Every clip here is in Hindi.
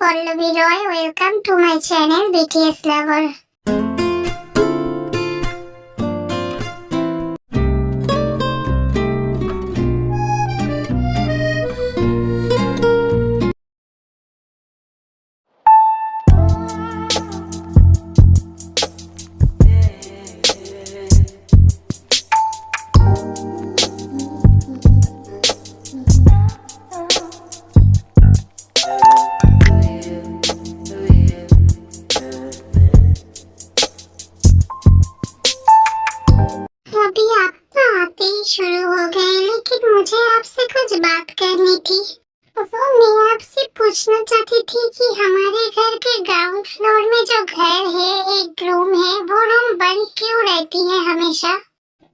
Pallavi Roy. Welcome to my channel BTS Lover. अभी आप तो आते ही शुरू हो गए, लेकिन मुझे आपसे कुछ बात करनी थी। वो मैं आपसे पूछना चाहती थी कि हमारे घर के ग्राउंड फ्लोर में जो घर है, एक रूम है, वो रूम बंद क्यों रहती है हमेशा?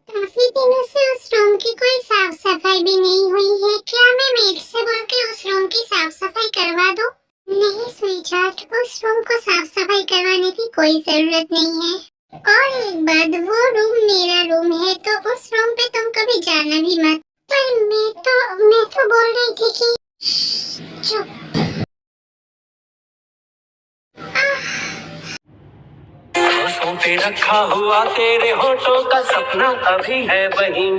काफी दिनों से उस रूम की कोई साफ सफाई भी नहीं हुई है। क्या मैं मेड से बोल के उस रूम की साफ सफाई करवा दूं? नहीं स्वीटहार्ट, उस रूम को साफ सफाई करवाने की कोई जरूरत नहीं है। और एक बात, वो रूम मेरा रूम है, तो उस रूम पे तुम कभी जाना भी मत। पर मैं तो बोल रही थी कि चुप। होठों पे रखा हुआ तेरे होठों का सपना अभी है वही।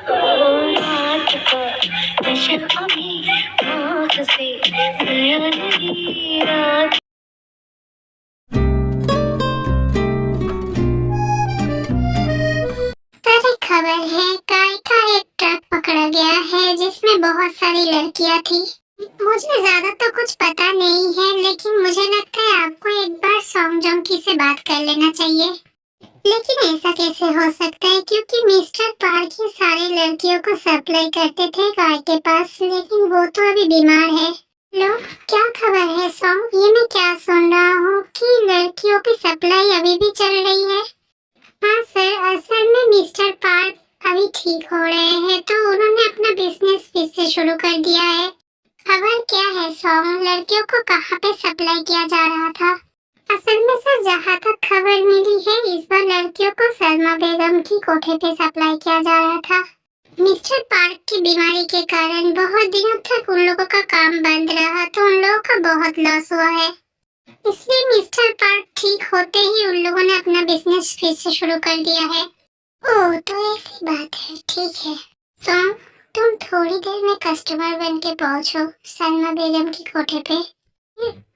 रात का नशा अभी आँख से गया नहीं रात। खबर है, काय का एक ट्रक पकड़ा गया है जिसमें बहुत सारी लड़कियां थी। मुझे ज्यादा तो कुछ पता नहीं है, लेकिन मुझे लगता है आपको एक बार सॉन्ग जोंकी से बात कर लेना चाहिए। लेकिन ऐसा कैसे हो सकता है, क्योंकि मिस्टर पार्क ही सारी लड़कियों को सप्लाई करते थे काय के पास, लेकिन वो तो अभी बीमार है। लो, क्या खबर है सॉन्ग? ये मैं क्या सुन रहा हूँ कि लड़कियों की सप्लाई अभी भी चल रही है। हाँ सर, असल में मिस्टर पार्क अभी ठीक हो रहे हैं, तो उन्होंने अपना बिजनेस फिर से शुरू कर दिया है। खबर क्या है सॉन्ग? लड़कियों को कहाँ पे सप्लाई किया जा रहा था? असल में सर, जहाँ तक खबर मिली है, इस बार लड़कियों को सलमा बेगम की कोठे पे सप्लाई किया जा रहा था। मिस्टर पार्क की बीमारी के कारण बहुत दिनों तक उन लोगों का काम बंद रहा, तो उन लोगों का बहुत लॉस हुआ है। इसलिए मिस्टर पार्क ठीक होते ही उन लोगों ने अपना बिजनेस फिर से शुरू कर दिया है। ओह, तो ऐसी बात है, ठीक है। सॉन्ग, तुम थोड़ी देर में कस्टमर बन के पहुंचो सलमा बेगम की कोठे पे,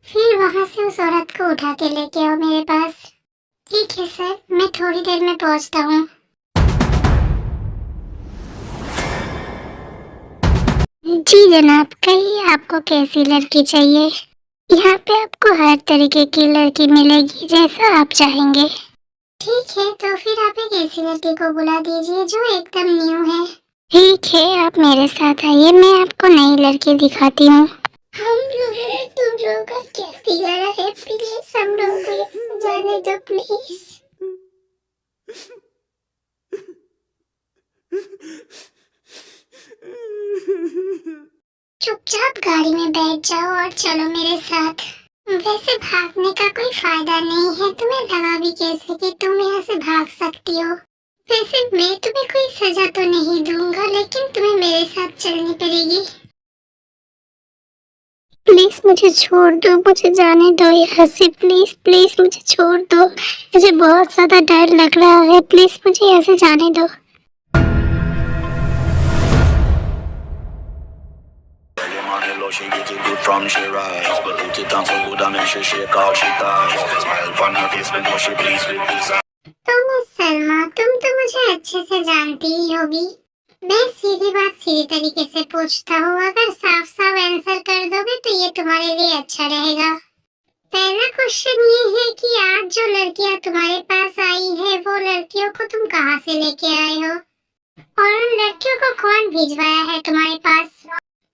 फिर वहां से उस औरत को उठा के लेके आओ मेरे पास। ठीक है सर, मैं थोड़ी देर में पहुंचता हूँ। जी जनाब, कहिए आपको कैसी लड़की चाहिए? यहाँ पे आपको हर तरीके की लड़की मिलेगी, जैसा आप चाहेंगे। ठीक है, तो फिर आप एक ऐसी लड़की को बुला दीजिए जो एकदम न्यू है। ठीक है, आप मेरे साथ आइए, मैं आपको नई लड़की दिखाती हूँ। हम लोगों में तुम लोगों का क्या बिगाड़ा है? प्लीज हम लोगों को यहाँ जाने दो प्लीज। चुपचाप गाड़ी में बैठ जाओ और चलो मेरे साथ। वैसे भागने का कोई फायदा नहीं है, तुम्हें लगा भी कैसे कि तुम यहाँ से भाग सकती हो? वैसे मैं तुम्हें कोई सजा तो नहीं दूंगा, लेकिन तुम्हें मेरे साथ चलनी पड़ेगी। प्लीज मुझे छोड़ दो, मुझे जाने दो यहाँ से। प्लीज प्लीज मुझे छोड़ दो, मुझे बहुत ज्यादा डर लग रहा है। प्लीज मुझे यहाँ से जाने दो। She get it good from she rise, but put it on so good and make she shake all she ties. Smile on her face, but now she pleased with this. तो मिस सलमा, तुम तो मुझे अच्छे से जानती ही होगी। मैं सीधी बात सीधी तरीके से पूछता हूँ, अगर साफ साफ आंसर कर दोगे तो ये तुम्हारे लिए अच्छा रहेगा। पहला क्वेश्चन ये है कि आज जो लड़कियाँ तुम्हारे पास आई है, वो लड़कियों को तुम कहाँ से लेके आए हो, और उन लड़कियों को कौन भिजवाया है तुम्हारे पास?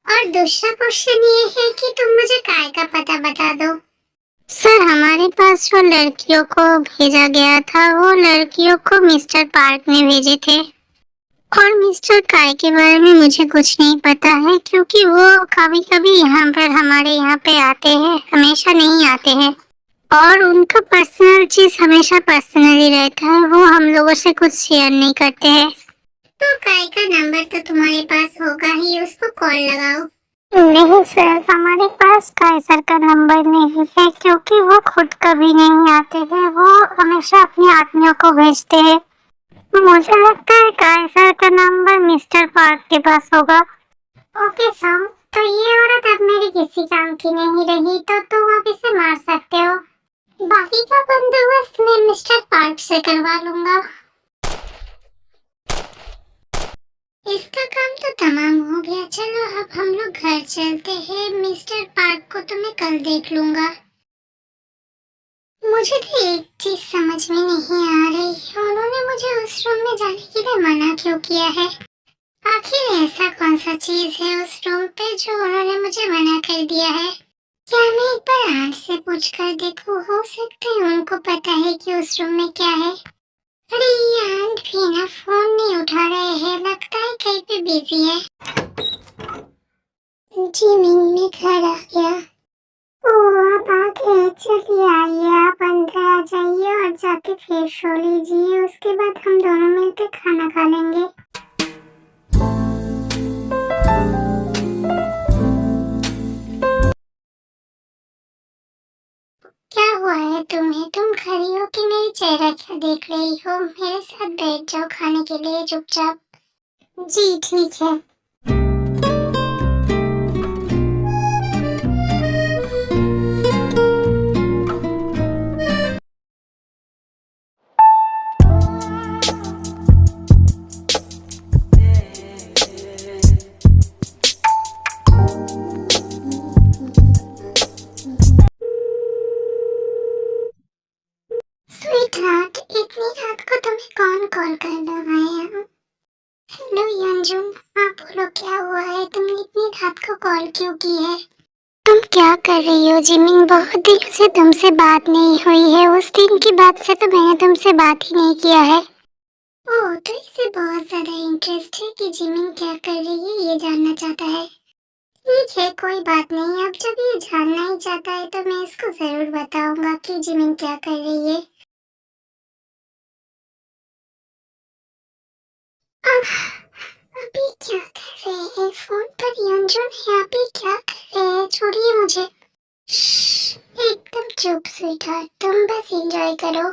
और दूसरा क्वेश्चन ये है कि तुम मुझे काय का पता बता दो। सर, हमारे पास जो लड़कियों को भेजा गया था, वो लड़कियों को मिस्टर पार्क ने भेजे थे, और मिस्टर काय के बारे में मुझे कुछ नहीं पता है, क्योंकि वो कभी कभी यहाँ पर हमारे यहाँ पे आते हैं, हमेशा नहीं आते हैं, और उनका पर्सनल चीज हमेशा पर्सनल ही रहता है, वो हम लोगों से कुछ शेयर नहीं करते हैं। तो काय का नंबर तो तुम्हारे पास होगा ही, उसको कॉल लगाओ। नहीं सर, हमारे पास काइसर का नंबर नहीं है क्योंकि वो खुद कभी नहीं आते हैं। वो हमेशा अपने आदमियों को भेजते हैं। मुझे लगता है काइसर का नंबर मिस्टर पार्क के पास होगा। ओके सॉन्ग, तो ये औरत अब मेरी किसी काम की नहीं रही, तो तुम अब इसे मार सकते हो। बाकी का बंदोबस्त मैं मिस्टर पार्क से करवा लूंगा। इसका काम तो तमाम हो गया। चलो अब हम लोग घर चलते हैं। मिस्टर पार्क को तो मैं कल देख लूंगा। मुझे तो एक चीज समझ में नहीं आ रही, उन्होंने मुझे उस रूम में जाने के लिए मना क्यों किया है? आखिर ऐसा कौन सा चीज है उस रूम पे जो उन्होंने मुझे मना कर दिया है? क्या मैं एक बार आंट से पूछ कर देखूं? हो सकता है उनको पता है कि उस रूम में क्या है। अरे ये आंट भी ना फोन नहीं उठा रहे हैं, लगता है कहीं पे बिजी है। जी मैं घर आ गया। ओ आप आ गए, चलिए आइए आप अंदर आ जाइए और जाके फ्रेश हो लीजिए। उसके बाद हम दोनों मिलकर खाना खा लेंगे। क्या हुआ है तुम्हें? तुम खड़ी हो कि मेरी चेहरा क्या देख रही हो? मेरे साथ बैठ जाओ खाने के लिए चुपचाप। जी ठीक है। स्वीटहार्ट, इतनी रात को तुम्हें कौन कॉल कर रहा है? हेलो यंजुन, हाँ बोलो क्या हुआ है? तुमने इतनी रात को कॉल क्यों की है? तुम क्या कर रही हो जिमिन? बहुत दिन से तुमसे बात नहीं हुई है। उस दिन की बात से तो मैंने तुमसे बात ही नहीं किया है। ओह, तो इसे बहुत ज्यादा इंटरेस्ट है कि जिमिन क्या कर रही है ये जानना चाहता है। ठीक है कोई बात नहीं, अब जब ये जानना ही चाहता है तो मैं इसको जरूर बताऊंगा कि जिमिन क्या कर रही है। अभी क्या कर रहे हैं? फोन पर यंजुन है, अभी क्या कर रहे हैं? छोड़िए मुझे। एकदम चुप स्वीटहार्ट, तुम बस एंजॉय करो।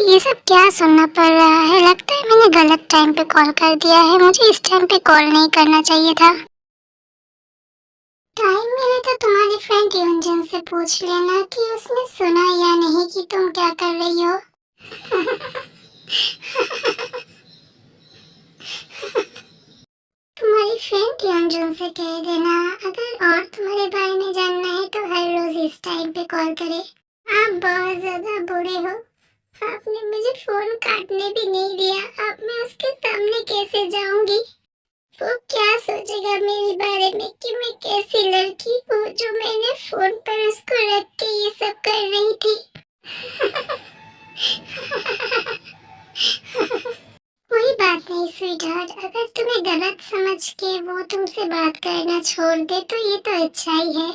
ये सब क्या सुनना पड़ रहा है? लगता है मैंने गलत टाइम पे कॉल कर दिया है। मुझे इस टाइम पे कॉल नहीं करना चाहिए था। टाइम मिले तो तुम्हारी फ्रेंड योंजन से पूछ लेना कि उसने सुना या नहीं कि तुम क्या कर रही हो। तुम्हारी फ्रेंड योंजन से कह देना अगर और तुम्हारे बारे में जानना है तो हर रोज इस टाइम पे कॉल करे। आप बहुत ज्यादा बुरे हो। आपने मुझे फोन काटने भी नहीं दिया। अब मैं उसके सामने कैसे जाऊंगी? वो क्या सोचेगा मेरे बारे में कि मैं कैसी लड़की हूँ जो मैंने फोन पर उसको रख के ये सब कर रही थी। कोई बात नहीं स्वीटहार्ट, अगर तुम्हें गलत समझ के वो तुमसे बात करना छोड़ दे तो ये तो अच्छा ही है।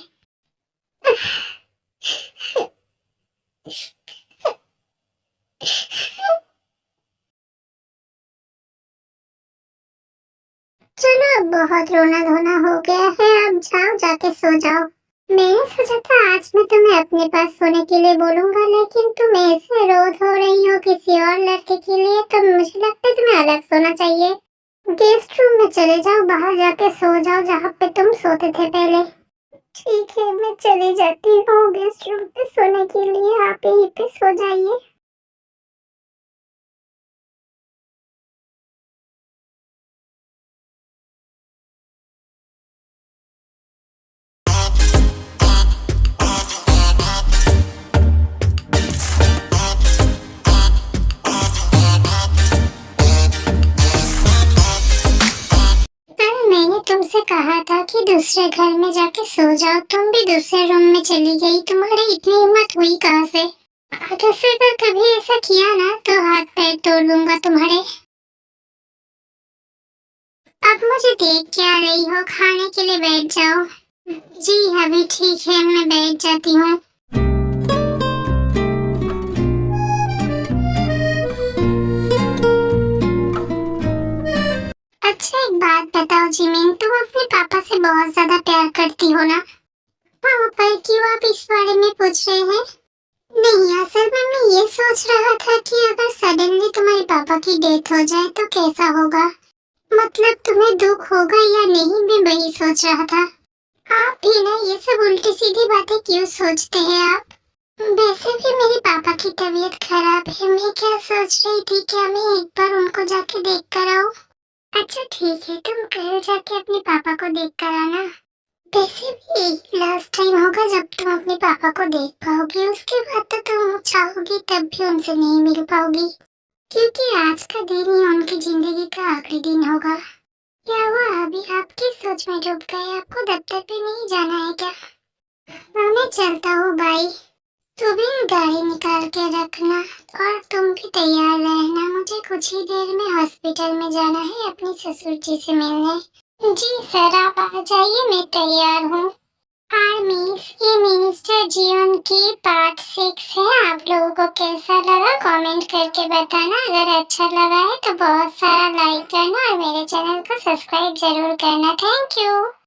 चलो अब बहुत रोना धोना हो गया है, अब जाओ जाके सो जाओ। मैंने सोचा था आज मैं तुम्हें अपने पास सोने के लिए बोलूंगा, लेकिन तुम ऐसे रो धो रही हो किसी और लड़के के लिए, तो मुझे लगता है तुम्हें अलग सोना चाहिए। गेस्ट रूम में चले जाओ, बाहर जाके सो जाओ जहाँ पे तुम सोते थे पहले। ठीक है मैं चली जाती हूँ गेस्ट रूम पे सोने के लिए, आप यहीं पे सो जाइए। तुमसे कहा था कि कि दूसरे घर में जाके सो जाओ, तुम भी दूसरे रूम में चली गई। तुम्हारी इतनी हिम्मत हुई कहाँ से? अगर फिर कभी ऐसा किया ना तो हाथ पैर तोड़ लूंगा तुम्हारे। अब मुझे देख क्या रही हो, खाने के लिए बैठ जाओ। जी अभी ठीक है, मैं बैठ जाती हूँ। अच्छा एक बात बताओ जिमिन, तुम अपने पापा से बहुत ज्यादा प्यार करती हो ना? हाँ, पर क्यों आप इस बारे में पूछ रहे हैं? नहीं, असल में मैं ये सोच रहा था कि अगर सडनली तुम्हारे पापा की डेथ हो जाए तो कैसा होगा। मतलब तुम्हें दुख होगा या नहीं, मैं वही सोच रहा था। आप भी ना ये सब उल्टी सीधी बातें क्यों सोचते हैं आप? वैसे भी मेरे पापा की तबीयत खराब है, मैं क्या सोच रही थी, क्या मैं एक बार उनको जाके देख कर आऊं? अच्छा ठीक है, तुम कल जाके अपने पापा को देख कर आना। वैसे भी लास्ट टाइम होगा जब तुम अपने पापा को देख पाओगी, उसके बाद तो तुम चाहोगी तब भी उनसे नहीं मिल पाओगी, क्योंकि आज का दिन ही उनकी जिंदगी का आखिरी दिन होगा। क्या हुआ, अभी आप किस सोच में डूब गए? आपको दफ्तर पे नहीं जाना है क्या? मैं चलता हूँ, बाय। तू भी गाड़ी निकाल के रखना और तुम भी तैयार रहना, मुझे कुछ ही देर में हॉस्पिटल में जाना है अपने ससुर जी से मिलने। जी सर, आप आ जाइए, मैं तैयार हूँ। आर्मीज, ये मिनिस्टर जीवन की पार्ट 6 है। आप लोगों को कैसा लगा कमेंट करके बताना। अगर अच्छा लगा है तो बहुत सारा लाइक करना और मेरे चैनल को सब्सक्राइब जरूर करना। Thank you.